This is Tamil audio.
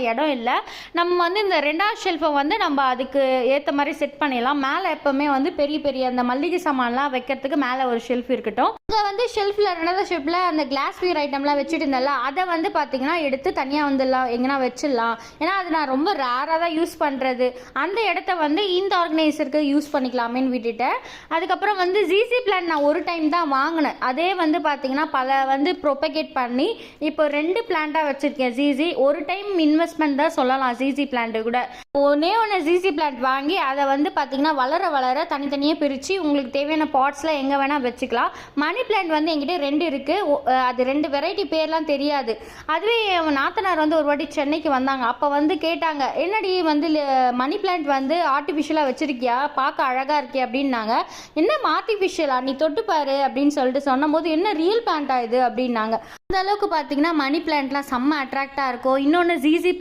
இடம் இல்லை. நம்ம வந்து இந்த 2வது ஷெல்ஃபை வந்து நம்ம அதுக்கு ஏற்ற மாதிரி செட் பண்ணிடலாம். மேலே எப்போவுமே வந்து பெரிய பெரிய அந்த மல்லிகை சாமான்லாம் வைக்கிறதுக்கு மேலே ஒரு ஷெல்ஃப் இருக்கட்டும். இங்கே வந்து ஷெல்ஃபில் 2வது ஷெல்ஃபில் அந்த கிளாஸ்வேர் ஐட்டம்லாம் வச்சுட்டு இருந்தல, அதை வந்து பார்த்தீங்கன்னா எடுத்து தனியாக வந்துடலாம், எங்கன்னா வச்சிடலாம். ஏன்னா அது நான் ரொம்ப ரேராக தான் யூஸ் பண்ணுறது. அந்த இடத்த வந்து இந்த ஆர்கனைசருக்கு யூஸ் பண்ணிக்கலாமேன்னு விட்டுட்டேன். அதுக்கப்புறம் வந்து ஜிசி பிளான்ட் நான் ஒரு டைம் தான் வாங்கினேன். அதே வந்து பார்த்தீங்கன்னா பல வந்து ப்ரொபகேட் பண்ணி இப்போ 2 பிளான்ட்டாக வச்சுருக்கேன். ஜிசி ஒரு டைம் இன்வெஸ்ட்மெண்ட் தான் சொல்லலாம். ஜிசி பிளான்ட்டு கூட ஒன்று ஜிசி பிளான்ட் வாங்கி அதை வந்து பார்த்தீங்கன்னா வளர வளர தனித்தனியாக பிரித்து உங்களுக்கு தேவையான பாட்ஸில் எங்கே வேணால் வச்சுக்கலாம். மணி பிளான்ட் வந்து என்கிட்ட 2 இருக்குது. அது 2 வெரைட்டி பேர்லாம் தெரியாது. அதுவே நாத்தனார் வந்து ஒரு வாட்டி சென்னைக்கு வந்தாங்க. அப்போ வந்து கேட்டாங்க, என்னடி வந்து மணி பிளான்ட் வந்து ஆர்டிஃபிஷியலாக வச்சுருக்கியா, பார்க்க அழகாக இருக்கே அப்படின்னாங்க. என்ன ஆர்டிஃபிஷியலா, நீ தொட்டுப்பாரு அப்படின்னு சொல்லிட்டு சொன்னபோது, என்ன ரியல் பிளான்ட்டா இது அப்படின்னாங்க. அந்த அளவுக்கு பார்த்தீங்கன்னா மணி பிளான்ட்லாம் செம்ம அட்ராக்டாக இருக்கும். இன்னொன்று ஜிசி